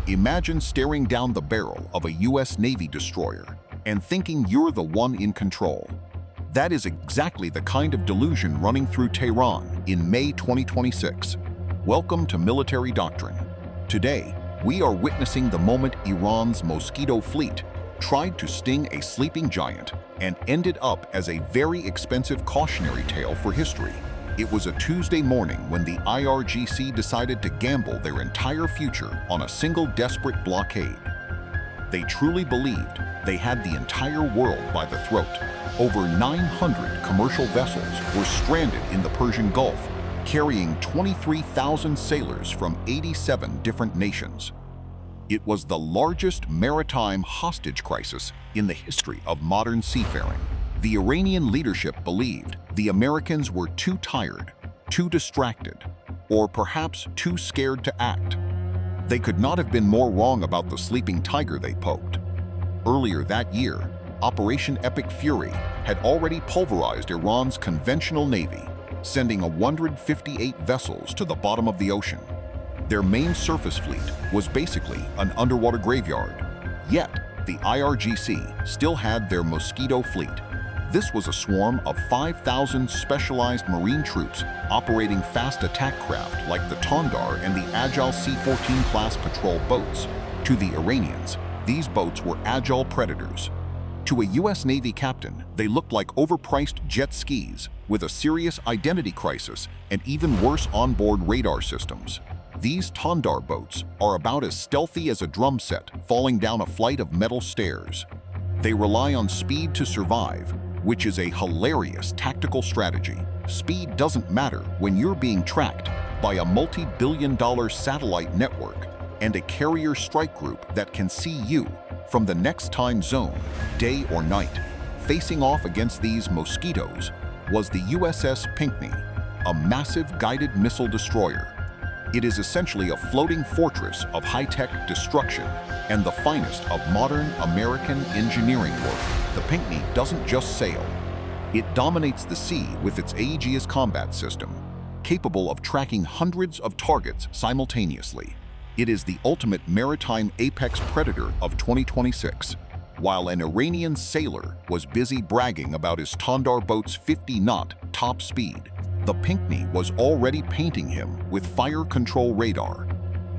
Imagine staring down the barrel of a US Navy destroyer and thinking you're the one in control. That is exactly the kind of delusion running through Tehran in May 2026. Welcome to Military Doctrine. Today, we are witnessing the moment Iran's Mosquito Fleet tried to sting a sleeping giant and ended up as a very expensive cautionary tale for history. It was a Tuesday morning when the IRGC decided to gamble their entire future on a single desperate blockade. They truly believed they had the entire world by the throat. Over 900 commercial vessels were stranded in the Persian Gulf, carrying 23,000 sailors from 87 different nations. It was the largest maritime hostage crisis in the history of modern seafaring. The Iranian leadership believed the Americans were too tired, too distracted, or perhaps too scared to act. They could not have been more wrong about the sleeping tiger they poked. Earlier that year, Operation Epic Fury had already pulverized Iran's conventional navy, sending 158 vessels to the bottom of the ocean. Their main surface fleet was basically an underwater graveyard. Yet, the IRGC still had their Mosquito Fleet. This was a swarm of 5,000 specialized marine troops operating fast attack craft like the Tondar and the Agile C-14 class patrol boats. To the Iranians, these boats were agile predators. To a US Navy captain, they looked like overpriced jet skis with a serious identity crisis and even worse onboard radar systems. These Tondar boats are about as stealthy as a drum set falling down a flight of metal stairs. They rely on speed to survive, which is a hilarious tactical strategy. Speed doesn't matter when you're being tracked by a multi-billion-dollar satellite network and a carrier strike group that can see you from the next time zone, day or night. Facing off against these mosquitoes was the USS Pinckney, a massive guided missile destroyer. It is essentially a floating fortress of high-tech destruction and the finest of modern American engineering work. The Pinckney doesn't just sail. It dominates the sea with its Aegis combat system, capable of tracking hundreds of targets simultaneously. It is the ultimate maritime apex predator of 2026. While an Iranian sailor was busy bragging about his Tondar boat's 50-knot top speed, the Pinckney was already painting him with fire control radar.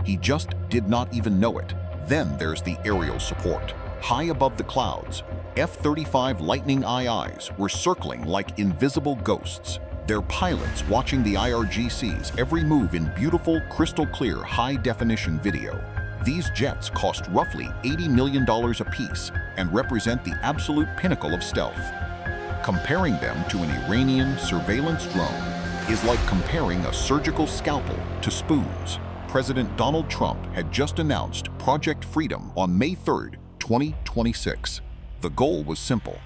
He just did not even know it. Then there's the aerial support. High above the clouds, F-35 Lightning IIs were circling like invisible ghosts, their pilots watching the IRGC's every move in beautiful, crystal-clear, high-definition video. These jets cost roughly $80 million apiece and represent the absolute pinnacle of stealth. Comparing them to an Iranian surveillance drone is like comparing a surgical scalpel to spoons. President Donald Trump had just announced Project Freedom on May 3, 2026. The goal was simple: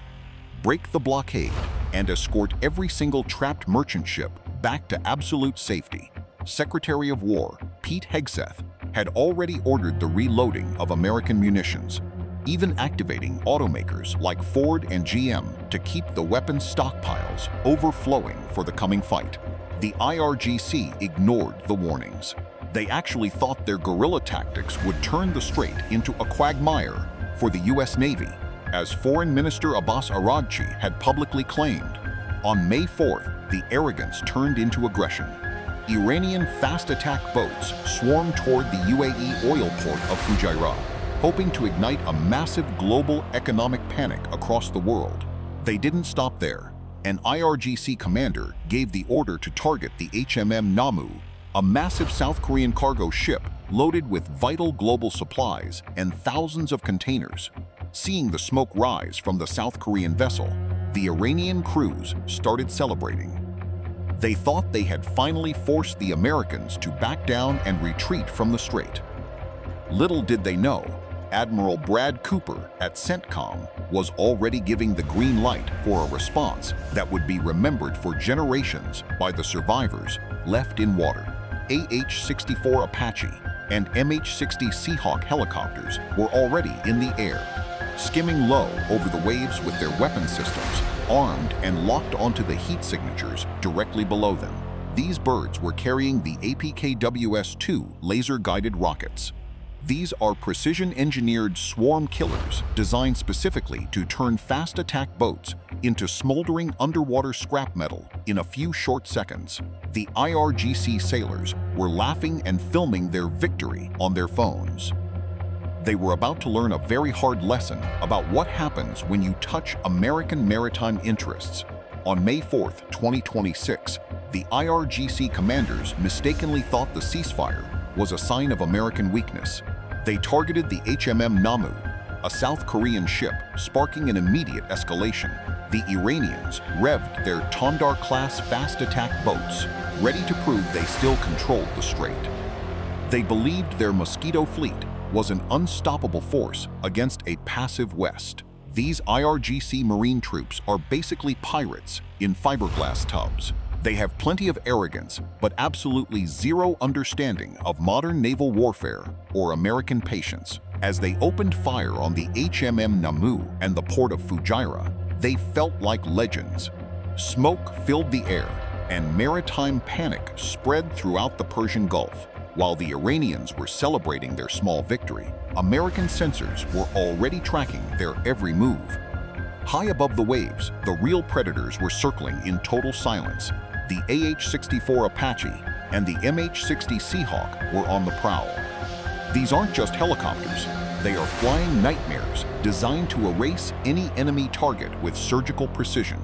break the blockade and escort every single trapped merchant ship back to absolute safety. Secretary of War Pete Hegseth had already ordered the reloading of American munitions, even activating automakers like Ford and GM to keep the weapons stockpiles overflowing for the coming fight. The IRGC ignored the warnings. They actually thought their guerrilla tactics would turn the strait into a quagmire for the US Navy, as Foreign Minister Abbas Araghchi had publicly claimed. On May 4th, the arrogance turned into aggression. Iranian fast attack boats swarmed toward the UAE oil port of Fujairah, hoping to ignite a massive global economic panic across the world. They didn't stop there. An IRGC commander gave the order to target the HMM Namu, a massive South Korean cargo ship loaded with vital global supplies and thousands of containers. Seeing the smoke rise from the South Korean vessel, the Iranian crews started celebrating. They thought they had finally forced the Americans to back down and retreat from the strait. Little did they know, Admiral Brad Cooper at CENTCOM was already giving the green light for a response that would be remembered for generations by the survivors left in water. AH-64 Apache and MH-60 Seahawk helicopters were already in the air, skimming low over the waves with their weapon systems armed and locked onto the heat signatures directly below them. These birds were carrying the APKWS II laser-guided rockets. These are precision-engineered swarm killers designed specifically to turn fast attack boats into smoldering underwater scrap metal in a few short seconds. The IRGC sailors were laughing and filming their victory on their phones. They were about to learn a very hard lesson about what happens when you touch American maritime interests. On May 4, 2026, the IRGC commanders mistakenly thought the ceasefire was a sign of American weakness. They targeted the HMM Namu, a South Korean ship, sparking an immediate escalation. The Iranians revved their Tondar-class fast attack boats, ready to prove they still controlled the strait. They believed their Mosquito Fleet was an unstoppable force against a passive West. These IRGC Marine troops are basically pirates in fiberglass tubs. They have plenty of arrogance, but absolutely zero understanding of modern naval warfare or American patience. As they opened fire on the HMM Namu and the port of Fujairah, they felt like legends. Smoke filled the air, and maritime panic spread throughout the Persian Gulf. While the Iranians were celebrating their small victory, American sensors were already tracking their every move. High above the waves, the real predators were circling in total silence. The AH-64 Apache and the MH-60 Seahawk were on the prowl. These aren't just helicopters. They are flying nightmares designed to erase any enemy target with surgical precision.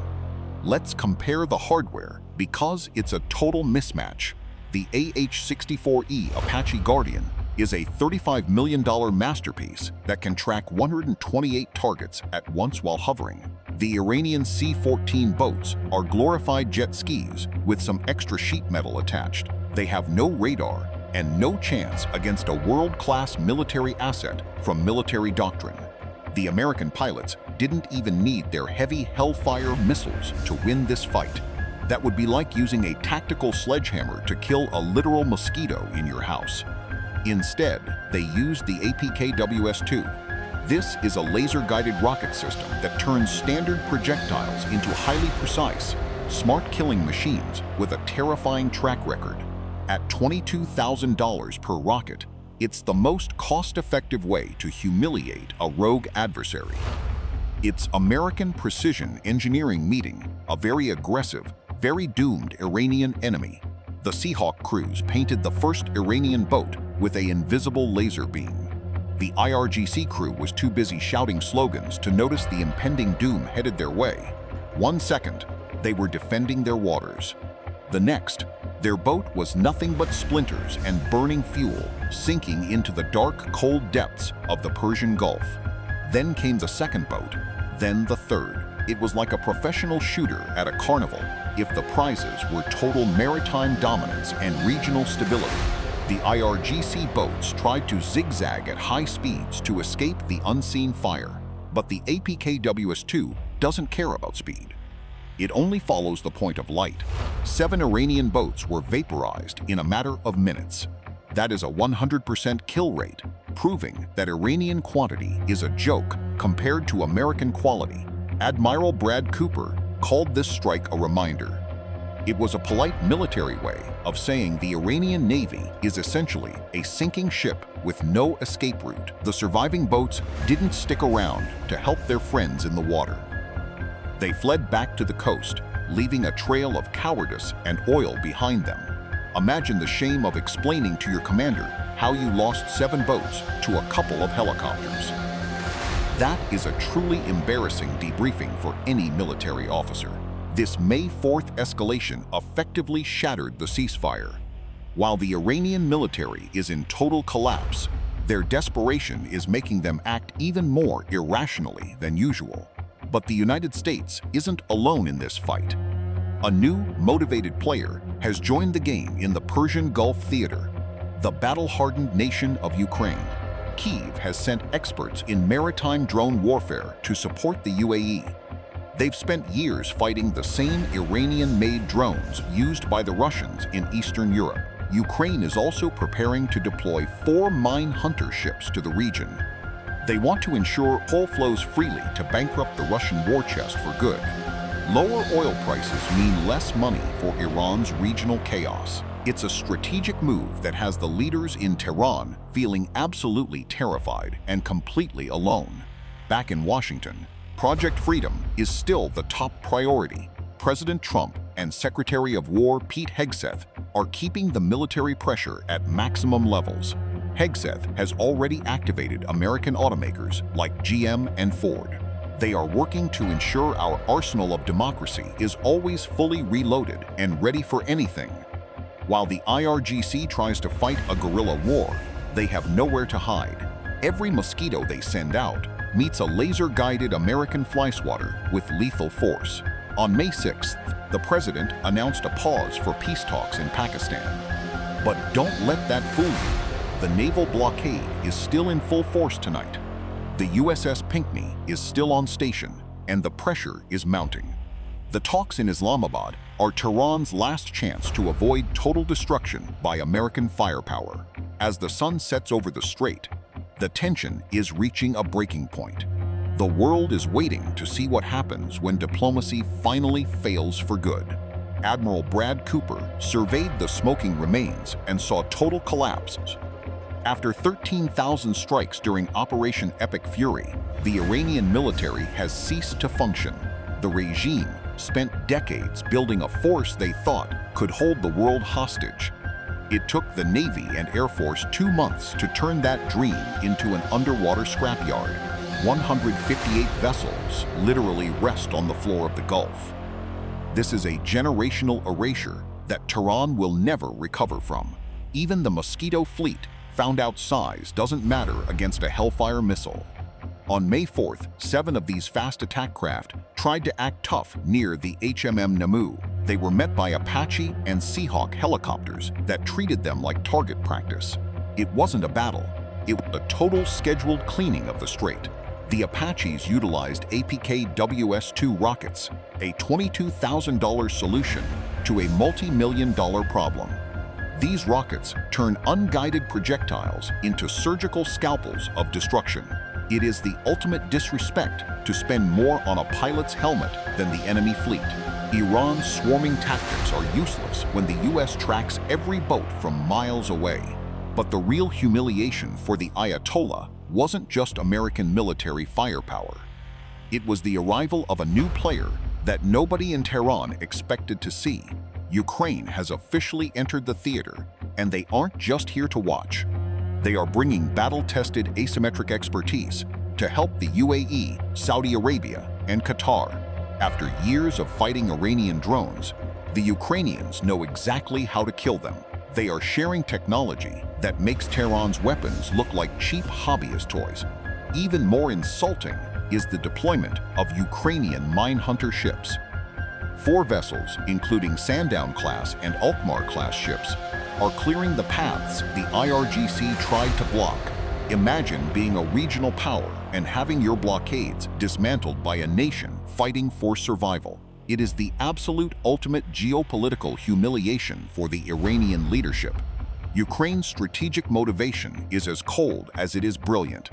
Let's compare the hardware because it's a total mismatch. The AH-64E Apache Guardian is a $35 million masterpiece that can track 128 targets at once while hovering. The Iranian C-14 boats are glorified jet skis with some extra sheet metal attached. They have no radar and no chance against a world-class military asset from military doctrine. The American pilots didn't even need their heavy Hellfire missiles to win this fight. That would be like using a tactical sledgehammer to kill a literal mosquito in your house. Instead, they used the APKWS II. This is a laser-guided rocket system that turns standard projectiles into highly precise, smart killing machines with a terrifying track record. At $22,000 per rocket, it's the most cost-effective way to humiliate a rogue adversary. It's American precision engineering meeting a very aggressive, very doomed Iranian enemy. The Seahawk crews painted the first Iranian boat with an invisible laser beam. The IRGC crew was too busy shouting slogans to notice the impending doom headed their way. 1 second, they were defending their waters. The next, their boat was nothing but splinters and burning fuel, sinking into the dark, cold depths of the Persian Gulf. Then came the second boat, then the third. It was like a professional shooter at a carnival, if the prizes were total maritime dominance and regional stability. The IRGC boats tried to zigzag at high speeds to escape the unseen fire, but the APKWS II doesn't care about speed. It only follows the point of light. 7 Iranian boats were vaporized in a matter of minutes. That is a 100% kill rate, proving that Iranian quantity is a joke compared to American quality. Admiral Brad Cooper called this strike a reminder. It was a polite military way of saying the Iranian Navy is essentially a sinking ship with no escape route. The surviving boats didn't stick around to help their friends in the water. They fled back to the coast, leaving a trail of cowardice and oil behind them. Imagine the shame of explaining to your commander how you lost 7 boats to a couple of helicopters. That is a truly embarrassing debriefing for any military officer. This May 4th escalation effectively shattered the ceasefire. While the Iranian military is in total collapse, their desperation is making them act even more irrationally than usual. But the United States isn't alone in this fight. A new, motivated player has joined the game in the Persian Gulf theater, the battle-hardened nation of Ukraine. Kyiv has sent experts in maritime drone warfare to support the UAE. They've spent years fighting the same Iranian-made drones used by the Russians in Eastern Europe. Ukraine is also preparing to deploy 4 mine hunter ships to the region. They want to ensure oil flows freely to bankrupt the Russian war chest for good. Lower oil prices mean less money for Iran's regional chaos. It's a strategic move that has the leaders in Tehran feeling absolutely terrified and completely alone. Back in Washington, Project Freedom is still the top priority. President Trump and Secretary of War Pete Hegseth are keeping the military pressure at maximum levels. Hegseth has already activated American automakers like GM and Ford. They are working to ensure our arsenal of democracy is always fully reloaded and ready for anything. While the IRGC tries to fight a guerrilla war, they have nowhere to hide. Every Mosquito they send out meets a laser-guided American fly swatter with lethal force. On May 6th, the president announced a pause for peace talks in Pakistan. But don't let that fool you. The naval blockade is still in full force tonight. The USS Pinckney is still on station, and the pressure is mounting. The talks in Islamabad are Tehran's last chance to avoid total destruction by American firepower. As the sun sets over the strait, the tension is reaching a breaking point. The world is waiting to see what happens when diplomacy finally fails for good. Admiral Brad Cooper surveyed the smoking remains and saw total collapse. After 13,000 strikes during Operation Epic Fury, the Iranian military has ceased to function. The regime spent decades building a force they thought could hold the world hostage. It took the Navy and Air Force 2 months to turn that dream into an underwater scrapyard. 158 vessels literally rest on the floor of the Gulf. This is a generational erasure that Tehran will never recover from. Even the Mosquito Fleet found out size doesn't matter against a Hellfire missile. On May 4th, 7 of these fast attack craft tried to act tough near the HMM Namu. They were met by Apache and Seahawk helicopters that treated them like target practice. It wasn't a battle. It was a total scheduled cleaning of the strait. The Apaches utilized APKWS II rockets, a $22,000 solution to a multi-million-dollar problem. These rockets turn unguided projectiles into surgical scalpels of destruction. It is the ultimate disrespect to spend more on a pilot's helmet than the enemy fleet. Iran's swarming tactics are useless when the US tracks every boat from miles away. But the real humiliation for the Ayatollah wasn't just American military firepower. It was the arrival of a new player that nobody in Tehran expected to see. Ukraine has officially entered the theater, and they aren't just here to watch. They are bringing battle-tested asymmetric expertise to help the UAE, Saudi Arabia, and Qatar. After years of fighting Iranian drones, the Ukrainians know exactly how to kill them. They are sharing technology that makes Tehran's weapons look like cheap hobbyist toys. Even more insulting is the deployment of Ukrainian minehunter ships. 4 vessels, including Sandown-class and Alkmaar-class ships, are clearing the paths the IRGC tried to block. Imagine being a regional power and having your blockades dismantled by a nation fighting for survival. It is the absolute ultimate geopolitical humiliation for the Iranian leadership. Ukraine's strategic motivation is as cold as it is brilliant.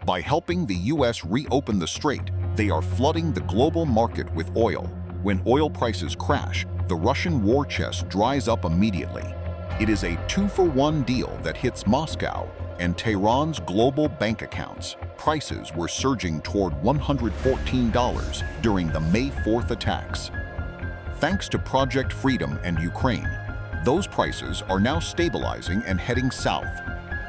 By helping the US reopen the strait, they are flooding the global market with oil. When oil prices crash, the Russian war chest dries up immediately. It is a 2-for-1 deal that hits Moscow and Tehran's global bank accounts. Prices were surging toward $114 during the May 4th attacks. Thanks to Project Freedom and Ukraine, those prices are now stabilizing and heading south.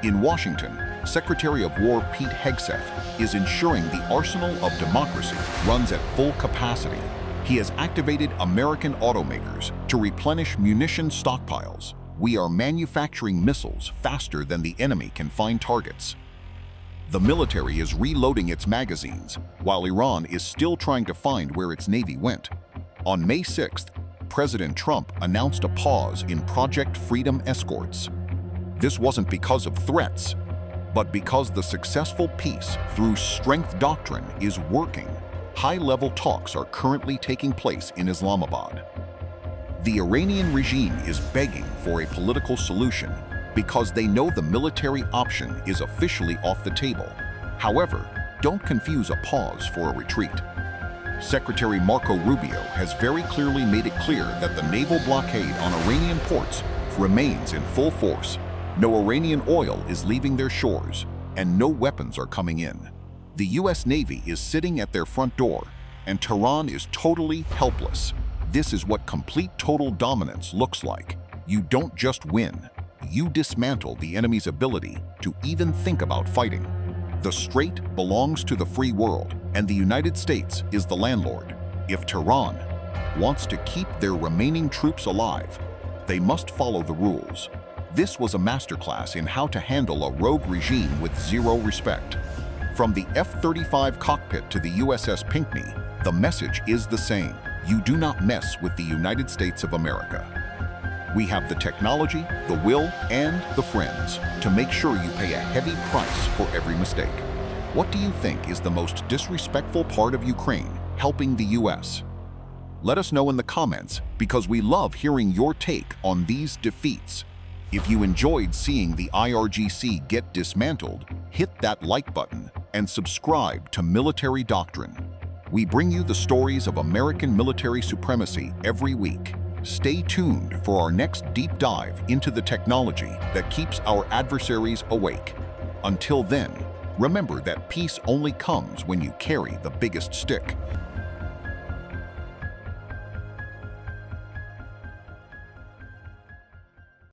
In Washington, Secretary of War Pete Hegseth is ensuring the arsenal of democracy runs at full capacity. He has activated American automakers to replenish munition stockpiles. We are manufacturing missiles faster than the enemy can find targets. The military is reloading its magazines, while Iran is still trying to find where its navy went. On May 6th, President Trump announced a pause in Project Freedom escorts. This wasn't because of threats, but because the successful peace through strength doctrine is working. High-level talks are currently taking place in Islamabad. The Iranian regime is begging for a political solution because they know the military option is officially off the table. However, don't confuse a pause for a retreat. Secretary Marco Rubio has very clearly made it clear that the naval blockade on Iranian ports remains in full force. No Iranian oil is leaving their shores, and no weapons are coming in. The US Navy is sitting at their front door, and Tehran is totally helpless. This is what complete total dominance looks like. You don't just win, you dismantle the enemy's ability to even think about fighting. The strait belongs to the free world, and the United States is the landlord. If Tehran wants to keep their remaining troops alive, they must follow the rules. This was a masterclass in how to handle a rogue regime with zero respect. From the F-35 cockpit to the USS Pinckney, the message is the same. You do not mess with the United States of America. We have the technology, the will, and the friends to make sure you pay a heavy price for every mistake. What do you think is the most disrespectful part of Ukraine helping the US? Let us know in the comments, because we love hearing your take on these defeats. If you enjoyed seeing the IRGC get dismantled, hit that like button and subscribe to Military Doctrine. We bring you the stories of American military supremacy every week. Stay tuned for our next deep dive into the technology that keeps our adversaries awake. Until then, remember that peace only comes when you carry the biggest stick.